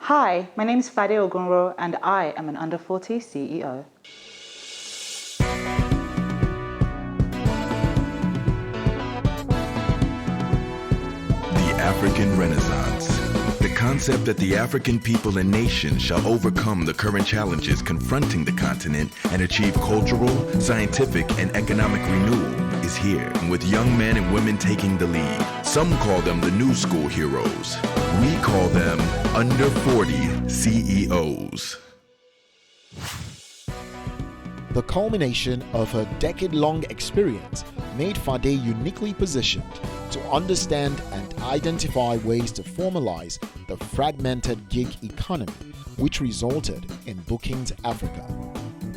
Hi, my name is Fadé Ogunro and I am an under 40 CEO. The African Renaissance. The concept that the African people and nation shall overcome the current challenges confronting the continent and achieve cultural, scientific, and economic renewal is here, with young men and women taking the lead. Some call them the new school heroes. We call them under 40 CEOs. The culmination of her decade-long experience made Fadé uniquely positioned to understand and identify ways to formalize the fragmented gig economy, which resulted in Bookings Africa.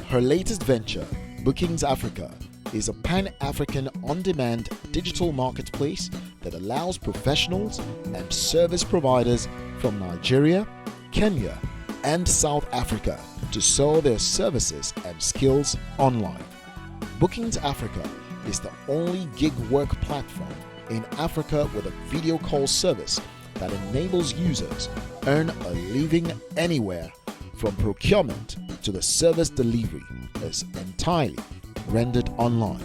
Her latest venture, Bookings Africa, is a pan-African on-demand digital marketplace that allows professionals and service providers from Nigeria, Kenya, and South Africa to sell their services and skills online. Bookings Africa is the only gig work platform in Africa with a video call service that enables users earn a living anywhere, from procurement to the service delivery is entirely rendered online.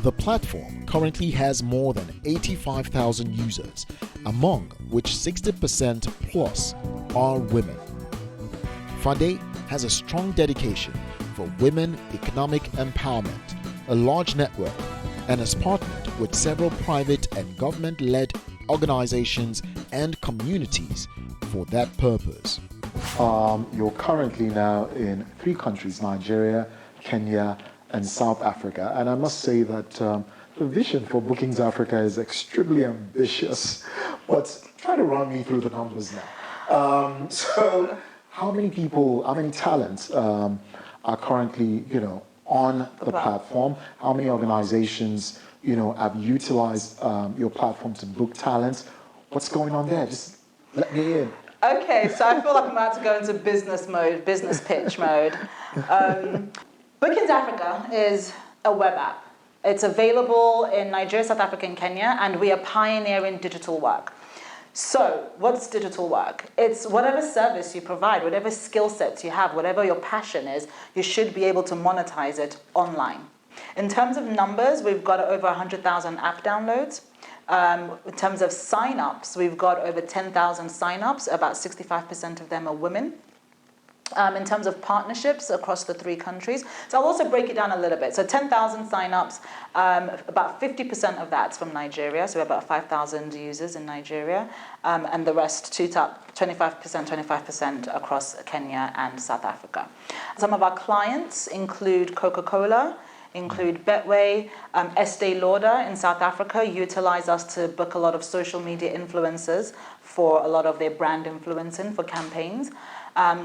The platform currently has more than 85,000 users, among which 60% plus are women. Fadé has a strong dedication for women economic empowerment, a large network, and has partnered with several private and government-led organizations and communities for that purpose. You're currently now in 3 countries, Nigeria, Kenya, and South Africa. And I must say that the vision for Bookings Africa is extremely ambitious, but try to run me through the numbers now. So how many people, how many talents are currently, on the platform? How many organizations, have utilized your platform to book talents? What's going on there? Just let me in. Okay, so I feel like I'm about to go into business mode, business pitch mode. Bookings Africa is a web app. It's available in Nigeria, South Africa, and Kenya, and we are pioneering digital work. So what's digital work? It's whatever service you provide, whatever skill sets you have, whatever your passion is, you should be able to monetize it online. In terms of numbers, we've got over 100,000 app downloads. In terms of sign-ups, we've got over 10,000 sign-ups. About 65% of them are women. In terms of partnerships across the 3 countries. So I'll also break it down a little bit. So 10,000 sign-ups, about 50% of that's from Nigeria, so we have about 5,000 users in Nigeria, and the rest, 25% across Kenya and South Africa. Some of our clients include CocaCola, include Betway, Estée Lauder in South Africa utilize us to book a lot of social media influencers for a lot of their brand influencing for campaigns.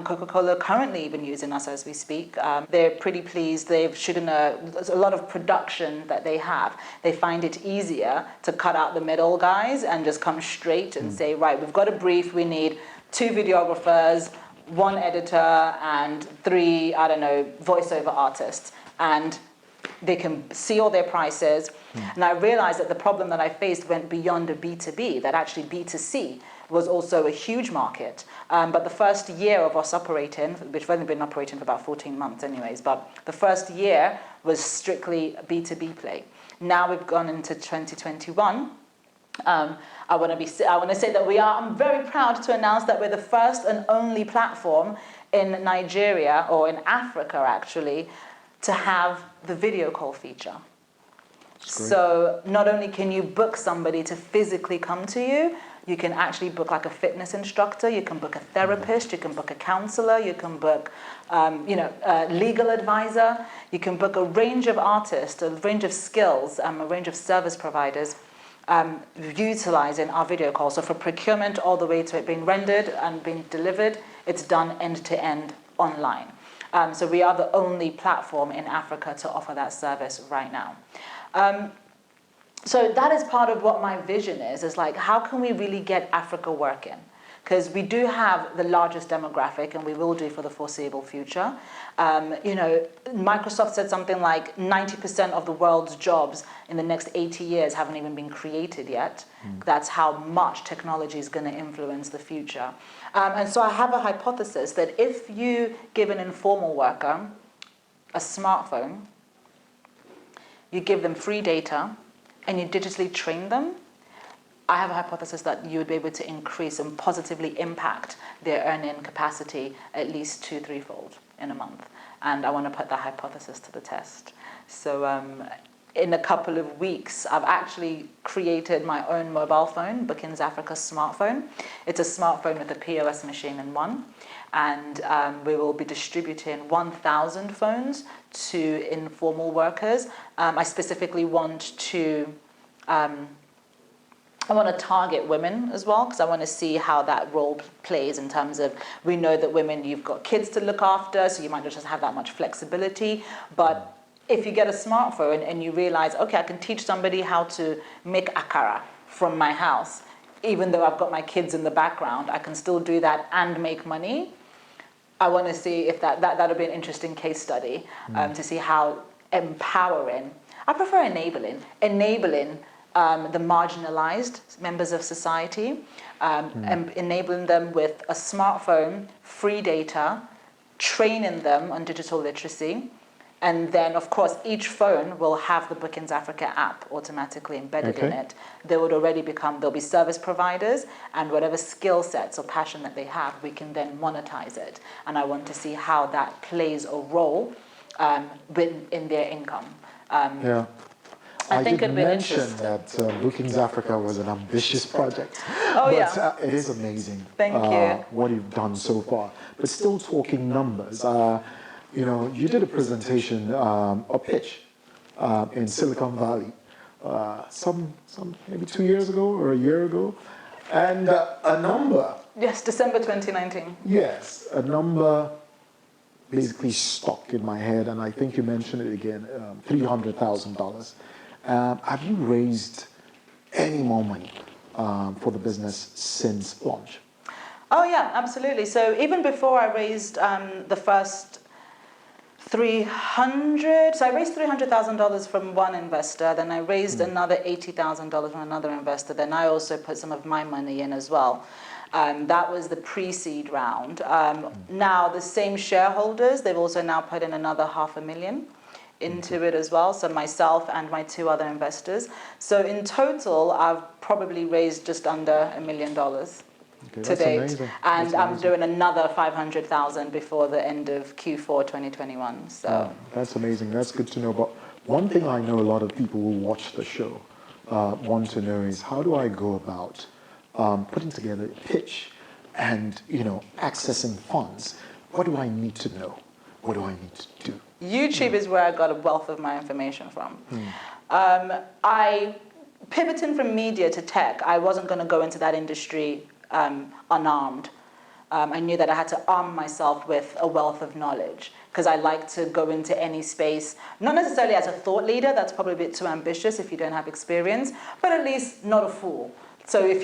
Coca-Cola currently even using us as we speak. They're pretty pleased. There's a lot of production that they have. They find it easier to cut out the middle guys and just come straight and say, right, we've got a brief. We need 2 videographers, 1 editor, and 3, voiceover artists. And they can see all their prices. And I realized that the problem that I faced went beyond a B2B, that actually B2C was also a huge market. But the first year of us operating, which we've only been operating for about 14 months anyways, but the first year was strictly a B2B play. Now we've gone into 2021. I want to say that I'm very proud to announce that we're the first and only platform in Nigeria, or in Africa actually, to have the video call feature. So not only can you book somebody to physically come to you, you can actually book like a fitness instructor, you can book a therapist, you can book a counselor, you can book a legal advisor, you can book a range of artists, a range of skills, a range of service providers utilizing our video call. So from procurement all the way to it being rendered and being delivered, it's done end-to-end online. So we are the only platform in Africa to offer that service right now. So that is part of what my vision is like, how can we really get Africa working? because we do have the largest demographic, and we will do for the foreseeable future. Microsoft said something like 90% of the world's jobs in the next 80 years haven't even been created yet. That's how much technology is going to influence the future. And so I have a hypothesis that if you give an informal worker a smartphone, you give them free data, and you digitally train them, I have a hypothesis that you would be able to increase and positively impact their earning capacity at least 2-3-fold in a month. And I want to put that hypothesis to the test. So in a couple of weeks, I've actually created my own mobile phone, Bookings Africa smartphone. It's a smartphone with a POS machine in one. And we will be distributing 1,000 phones to informal workers. I specifically want to target women as well, because I want to see how that role plays in terms of, we know that women, you've got kids to look after, so you might not just have that much flexibility. But if you get a smartphone and you realize, okay, I can teach somebody how to make akara from my house, even though I've got my kids in the background, I can still do that and make money. I want to see if that'll be an interesting case study to see how empowering, I prefer enabling the marginalized members of society, enabling them with a smartphone, free data, training them on digital literacy. And then, of course, each phone will have the Bookings Africa app automatically embedded in it. They'll be service providers, and whatever skill sets or passion that they have, we can then monetize it. And I want to see how that plays a role in their income. I think did mention that Bookings Africa was an ambitious project. It is amazing. Thank you. What you've done so far. But still talking numbers, you did a presentation, a pitch in Silicon Valley, maybe 2 years ago or a year ago, and a number. Yes, December 2019. Yes, a number basically stuck in my head, and I think you mentioned it again, $300,000. Have you raised any more money for the business since launch? Oh yeah, absolutely. So even before I raised the first so I raised $300,000 from one investor, then I raised another $80,000 from another investor, then I also put some of my money in as well. That was the pre-seed round. Now the same shareholders, they've also now put in another $500,000 into it as well, so myself and my two other investors. So in total, I've probably raised just under $1 million. To date, amazing. And I'm doing another 500,000 before the end of Q4 2021. So that's amazing. That's good to know. But one thing I know a lot of people who watch the show want to know is, how do I go about putting together a pitch and accessing funds? What do I need to know? What do I need to do? YouTube is where I got a wealth of my information from. Pivoting from media to tech, I wasn't going to go into that industry unarmed. I knew that I had to arm myself with a wealth of knowledge, because I like to go into any space, not necessarily as a thought leader, that's probably a bit too ambitious if you don't have experience, but at least not a fool. So if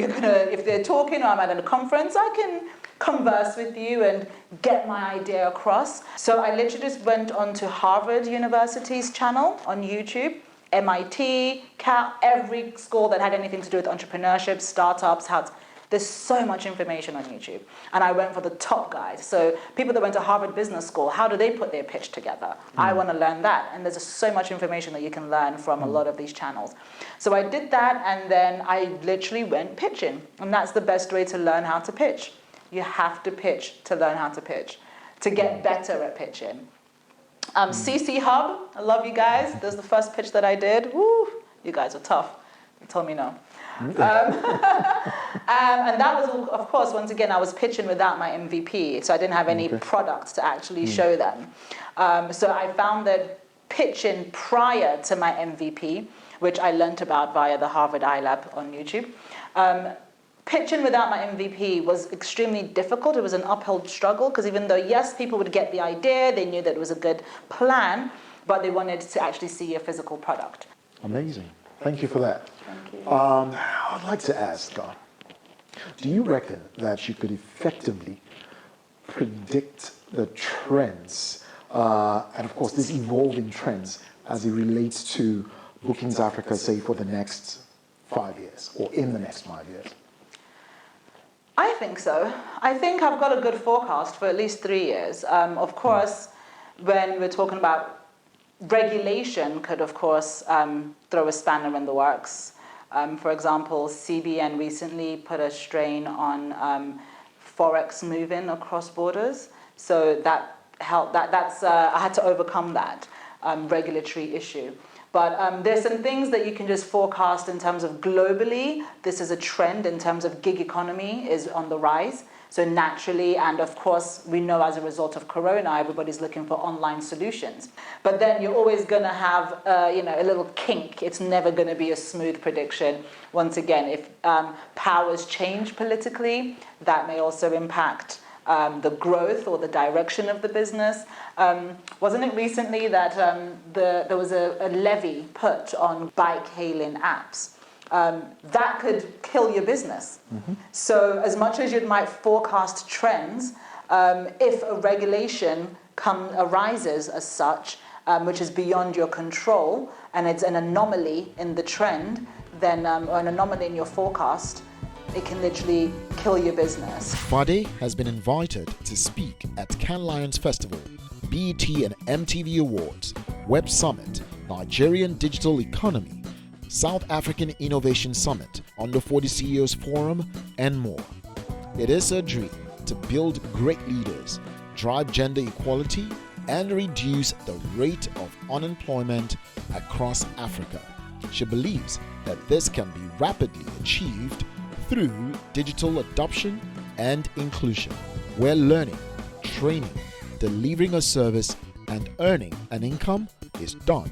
they're talking or I'm at a conference, I can converse with you and get my idea across. So I literally just went onto Harvard University's channel on YouTube, MIT, Cal, every school that had anything to do with entrepreneurship, startups, there's so much information on YouTube. And I went for the top guys. So people that went to Harvard Business School, how do they put their pitch together? I want to learn that. And there's just so much information that you can learn from a lot of these channels. So I did that, and then I literally went pitching. And that's the best way to learn how to pitch. You have to pitch to learn how to pitch, to get better at pitching. CC Hub, I love you guys. This is the first pitch that I did. Woo, you guys are tough. You told me no. And that was, of course, once again, I was pitching without my MVP, so I didn't have any products to actually show them. So I found that pitching prior to my MVP, which I learned about via the Harvard iLab on YouTube, pitching without my MVP was extremely difficult. It was an uphill struggle, because even though, yes, people would get the idea, they knew that it was a good plan, but they wanted to actually see a physical product. Amazing. Thank you for that. Thank you. I'd like to ask, Do you reckon that you could effectively predict the trends, and of course, these evolving trends as it relates to Bookings Africa, say, for the next 5 years or in the next 5 years? I think so. I think I've got a good forecast for at least 3 years. Of course, when we're talking about regulation could, of course, throw a spanner in the works. For example, CBN recently put a strain on Forex moving across borders. So that helped. I had to overcome that regulatory issue. But there's some things that you can just forecast in terms of globally. This is a trend in terms of gig economy is on the rise. So naturally, and of course, we know as a result of Corona, everybody's looking for online solutions. But then you're always going to have, a little kink. It's never going to be a smooth prediction. Once again, if powers change politically, that may also impact the growth or the direction of the business. Wasn't it recently that there was a levy put on bike hailing apps? That could kill your business. Mm-hmm. So as much as you might forecast trends, if a regulation arises as such, which is beyond your control, and it's an anomaly in the trend, then or an anomaly in your forecast, it can literally kill your business. Fadé has been invited to speak at Cannes Lions Festival, BET and MTV Awards, Web Summit, Nigerian Digital Economy, South African Innovation Summit, Under 40 CEOs Forum, and more. It is her dream to build great leaders, drive gender equality, and reduce the rate of unemployment across Africa. She believes that this can be rapidly achieved through digital adoption and inclusion, where learning, training, delivering a service, and earning an income is done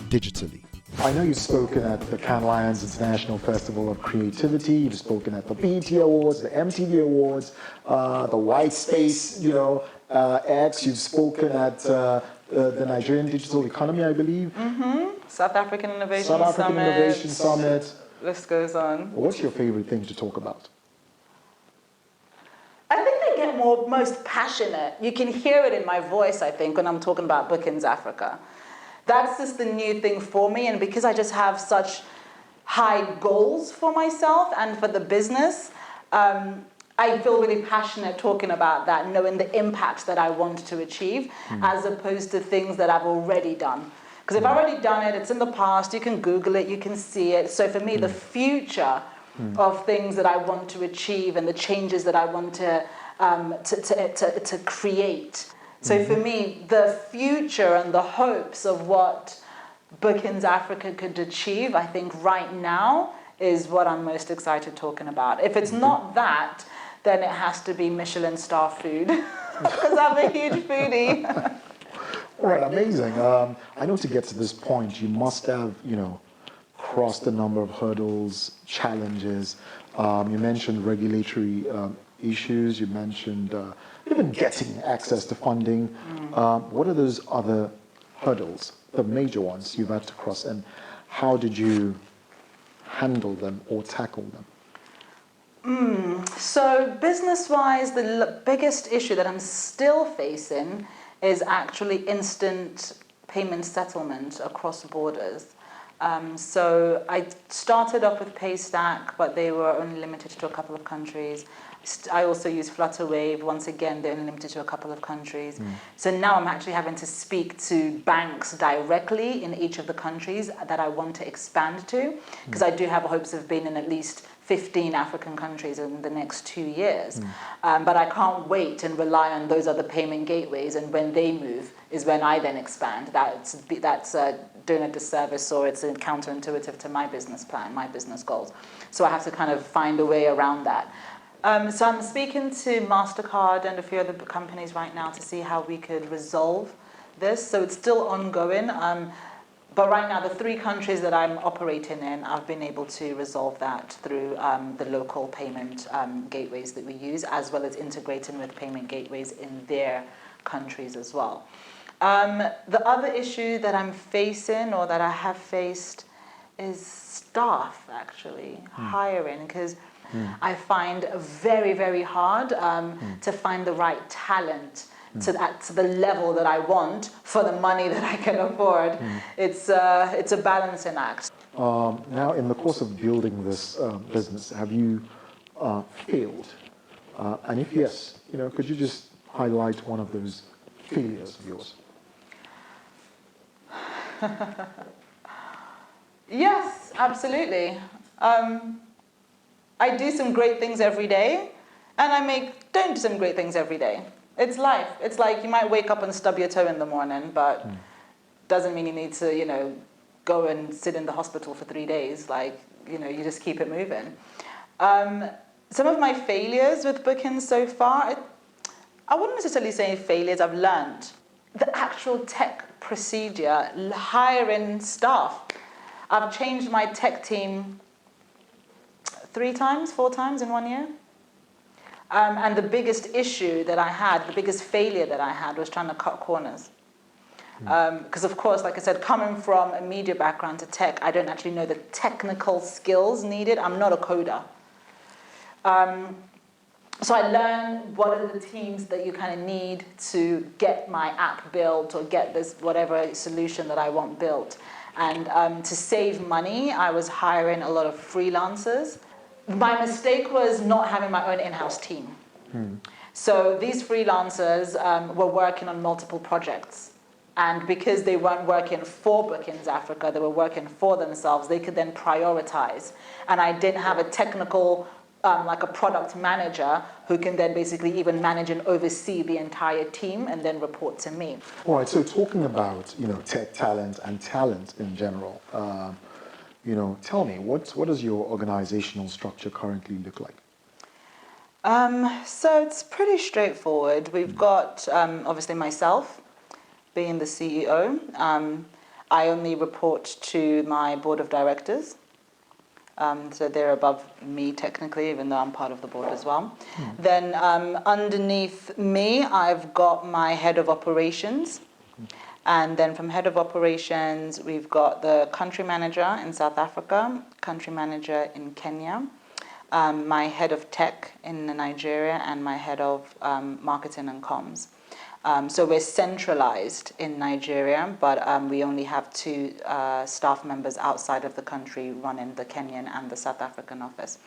digitally. I know you've spoken at the Cannes Lions International Festival of Creativity. You've spoken at the BET Awards, the MTV Awards, the White Space, X. You've spoken at the Nigerian Digital Economy, I believe. Mm-hmm. South African Innovation Summit. List goes on. What's your favorite thing to talk about? I think they get most passionate. You can hear it in my voice, I think, when I'm talking about Bookings Africa. That's just the new thing for me, and because I just have such high goals for myself and for the business, I feel really passionate talking about that, knowing the impact that I want to achieve, as opposed to things that I've already done. Because if I've already done it, it's in the past, you can Google it, you can see it. So for me, the future of things that I want to achieve and the changes that I want to create. So for me, the future and the hopes of what Bookings Africa could achieve, I think right now is what I'm most excited talking about. If it's not that, then it has to be Michelin star food, because I'm a huge foodie. All right, amazing. I know to get to this point, you must have, crossed a number of hurdles, challenges. You mentioned regulatory issues. You mentioned even getting access to funding. What are those other hurdles, the major ones you've had to cross, and how did you handle them or tackle them? So business-wise, the biggest issue that I'm still facing is actually instant payment settlement across borders. So I started off with Paystack, but they were only limited to a couple of countries. I also use Flutterwave. Once again, they're only limited to a couple of countries. So now I'm actually having to speak to banks directly in each of the countries that I want to expand to, because I do have hopes of being in at least 15 African countries in the next 2 years. But I can't wait and rely on those other payment gateways, and when they move is when I then expand. That's doing a disservice, or it's counterintuitive to my business plan, my business goals. So I have to kind of find a way around that. So I'm speaking to MasterCard and a few other companies right now to see how we could resolve this. So it's still ongoing. But right now, the 3 countries that I'm operating in, I've been able to resolve that through the local payment gateways that we use, as well as integrating with payment gateways in their countries as well. The other issue that I'm facing, or that I have faced, is staff, actually, hiring. Because I find very, very hard to find the right talent to the level that I want for the money that I can afford. It's a balancing act. Now, in the course of building this business, have you failed? And if yes, could you just highlight one of those failures of yours? Yes, absolutely. I do some great things every day, and don't do some great things every day. It's life. It's like you might wake up and stub your toe in the morning, but doesn't mean you need to, go and sit in the hospital for 3 days. Like, you just keep it moving. Some of my failures with bookings so far, I wouldn't necessarily say failures. I've learned the actual tech procedure, hiring staff. I've changed my tech team 4 times in 1 year. And the biggest issue that I had, the biggest failure that I had was trying to cut corners. Because of course, like I said, coming from a media background to tech, I don't actually know the technical skills needed. I'm not a coder. So I learned what are the teams that you kind of need to get my app built or get this whatever solution that I want built. And to save money, I was hiring a lot of freelancers. My mistake was not having my own in-house team. So these freelancers were working on multiple projects. And because they weren't working for Bookings Africa, they were working for themselves, they could then prioritize. And I didn't have a technical, like a product manager who can then basically even manage and oversee the entire team and then report to me. All right, so talking about, tech talent and talent in general, tell me, what does your organizational structure currently look like? So it's pretty straightforward. We've got, obviously, myself being the CEO. I only report to my board of directors. So they're above me technically, even though I'm part of the board as well. Then underneath me, I've got my head of operations. And then from head of operations, we've got the country manager in South Africa, country manager in Kenya, my head of tech in Nigeria, and my head of marketing and comms. So we're centralized in Nigeria, but we only have 2 staff members outside of the country running the Kenyan and the South African office.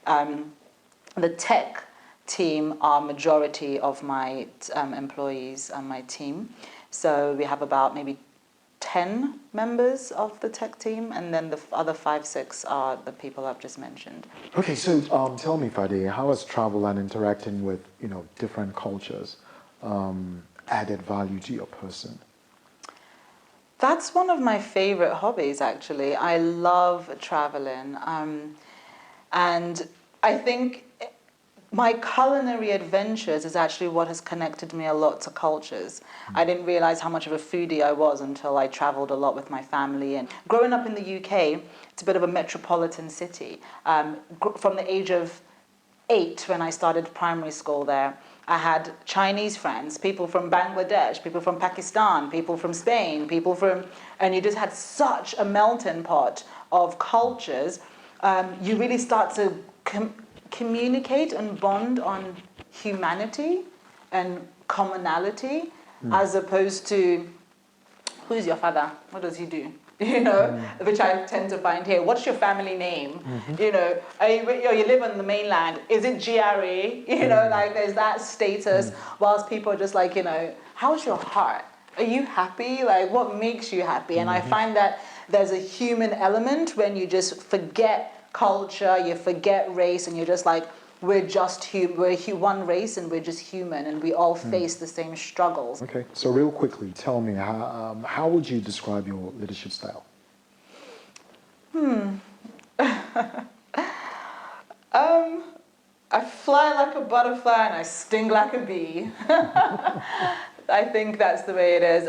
The tech team are majority of my employees on my team. So we have about maybe 10 members of the tech team, and then the other 5, 6 are the people I've just mentioned. Okay, so tell me, Fadé, how has travel and interacting with different cultures added value to your person? That's one of my favorite hobbies, actually. I love traveling, and I think my culinary adventures is actually what has connected me a lot to cultures. I didn't realize how much of a foodie I was until I traveled a lot with my family. And growing up in the UK, it's a bit of a metropolitan city. From the age of 8, when I started primary school there, I had Chinese friends, people from Bangladesh, people from Pakistan, people from Spain, and you just had such a melting pot of cultures. You really start to communicate and bond on humanity and commonality, as opposed to, who's your father? What does he do? Which I tend to find here. What's your family name? You live on the mainland. Is it GRE? Like there's that status, whilst people are just like, how's your heart? Are you happy? Like, what makes you happy? And I find that there's a human element when you just forget culture, you forget race, and you're just like, we're one race and we're just human, and we all face the same struggles. Okay, so real quickly, tell me, how would you describe your leadership style? I fly like a butterfly and I sting like a bee. I think that's the way it is.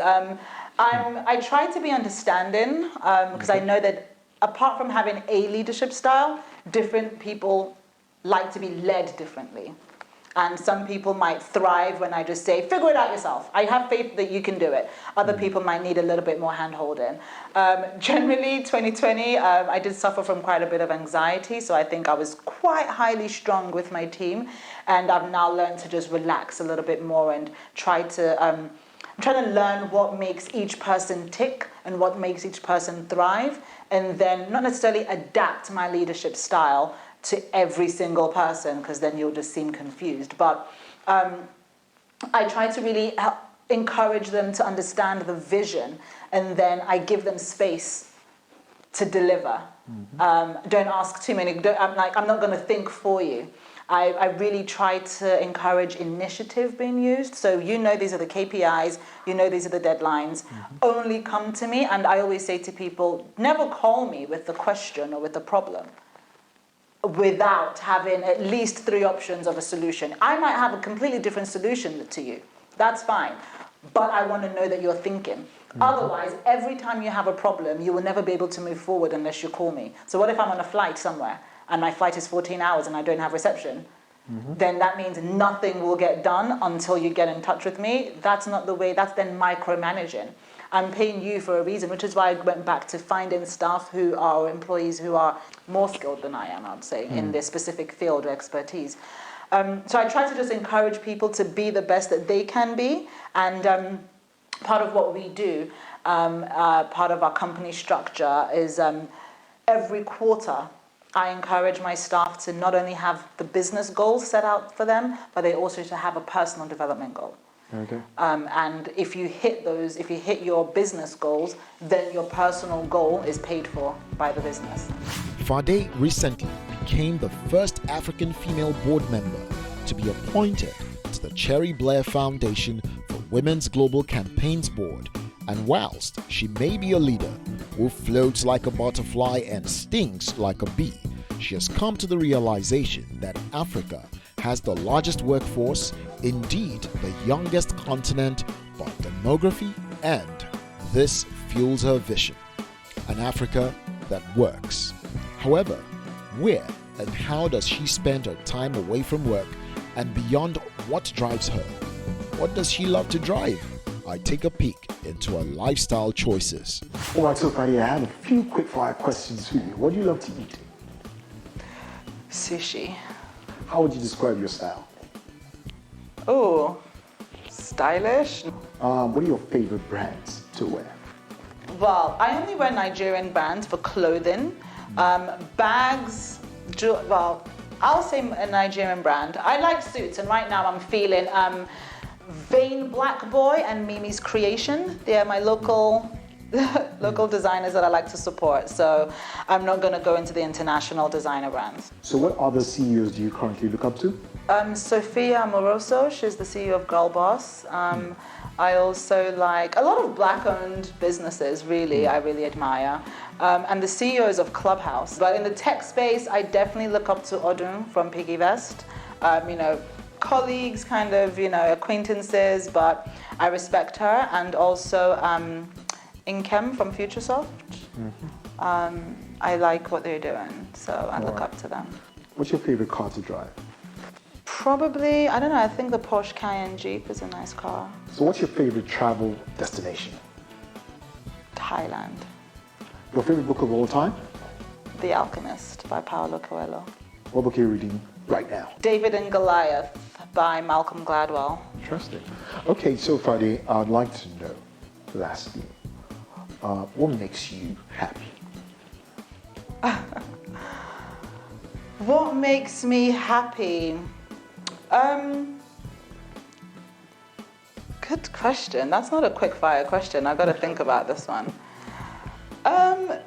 I try to be understanding, because I know that apart from having a leadership style, different people like to be led differently. And some people might thrive when I just say, figure it out yourself. I have faith that you can do it. Other people might need a little bit more hand-holding. Generally, 2020, I did suffer from quite a bit of anxiety. So I think I was quite highly strung with my team. And I've now learned to just relax a little bit more and try to... I'm trying to learn what makes each person tick and what makes each person thrive. And then not necessarily adapt my leadership style to every single person, because then you'll just seem confused. But I try to really encourage them to understand the vision, and then I give them space to deliver. Don't ask too many. I'm not going to think for you. I really try to encourage initiative being used. So these are the KPIs, these are the deadlines. Only come to me, and I always say to people, never call me with the question or with the problem without having at least 3 options of a solution. I might have a completely different solution to you. That's fine. But I want to know that you're thinking. Otherwise, every time you have a problem, you will never be able to move forward unless you call me. So what if I'm on a flight somewhere and my flight is 14 hours and I don't have reception? Then that means nothing will get done until you get in touch with me. That's not the way. That's then micromanaging. I'm paying you for a reason, which is why I went back to finding staff who are employees who are more skilled than I am, I'd say, in their specific field or expertise. So I try to just encourage people to be the best that they can be. And part of what we do, part of our company structure is every quarter, I encourage my staff to not only have the business goals set out for them, but they also to have a personal development goal. Okay. And if you hit those, if you hit your business goals, then your personal goal is paid for by the business. Fadé recently became the first African female board member to be appointed to the Cherry Blair Foundation for Women's Global Campaigns Board. And whilst she may be a leader who floats like a butterfly and stings like a bee, she has come to the realization that Africa has the largest workforce, indeed the youngest continent by demography, and this fuels her vision, an Africa that works. However, where and how does she spend her time away from work, and beyond what drives her? What does she love to drive? I take a peek into her lifestyle choices. All right, so Fadé, I have a few quick fire questions for you. What do you love to eat? Sushi. How would you describe your style? Oh, stylish. What are your favorite brands to wear? Well, I only wear Nigerian brands for clothing. Bags, well, I'll say a Nigerian brand. I like suits, and right now I'm feeling Vain Black Boy and Mimi's Creation. They are my local designers that I like to support. So I'm not going to go into the international designer brands. So what other CEOs do you currently look up to? Sophia Amoroso, she's the CEO of Girl Boss. I also like a lot of black-owned businesses, really, I really admire. And the CEOs of Clubhouse. But in the tech space, I definitely look up to Odun from Piggy Vest. Colleagues, kind of, acquaintances, but I respect her. And also Inkem from Futuresoft. I like what they're doing, so I look up to them. What's your favorite car to drive? Probably, I don't know, I think the Porsche Cayenne Jeep is a nice car. So what's your favorite travel destination? Thailand. Your favorite book of all time? The Alchemist by Paulo Coelho. What book are you reading right now? David and Goliath by Malcolm Gladwell. Interesting. Okay, so Fadé, I'd like to know, lastly, what makes you happy? What makes me happy? Good question. That's not a quick fire question. I've got to think about this one. They're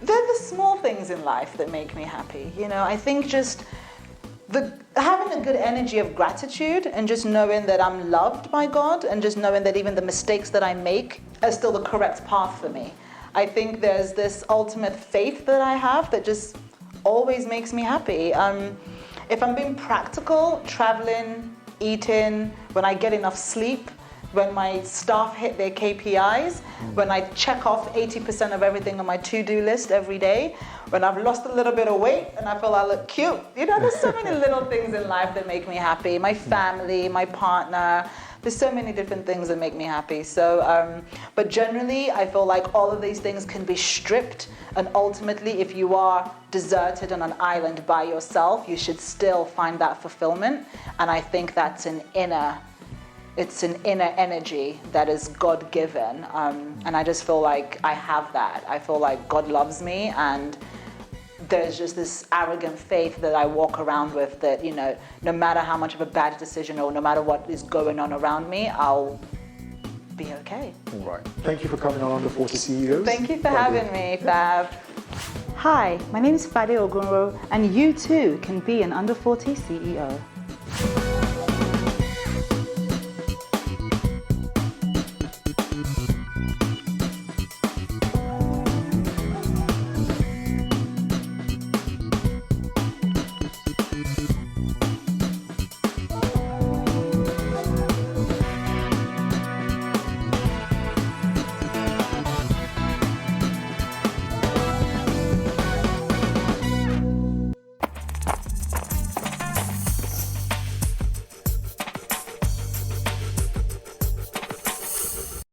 the small things in life that make me happy. I think just having a good energy of gratitude and just knowing that I'm loved by God and just knowing that even the mistakes that I make are still the correct path for me. I think there's this ultimate faith that I have that just always makes me happy. If I'm being practical, traveling, eating, when I get enough sleep, when my staff hit their KPIs, when I check off 80% of everything on my to-do list every day, when I've lost a little bit of weight and I feel I look cute. You know, there's so many little things in life that make me happy. My family, my partner, there's so many different things that make me happy. So, but generally, I feel like all of these things can be stripped, and ultimately, if you are deserted on an island by yourself, you should still find that fulfillment. And I think that's it's an inner energy that is God-given. And I just feel like I have that. I feel like God loves me, and there's just this arrogant faith that I walk around with that, you know, no matter how much of a bad decision or no matter what is going on around me, I'll be okay. All right. Thank you for coming on Under 40 CEOs. Thank you for having me, Fab. Hi, my name is Fadé Ogunro, and you too can be an Under 40 CEO.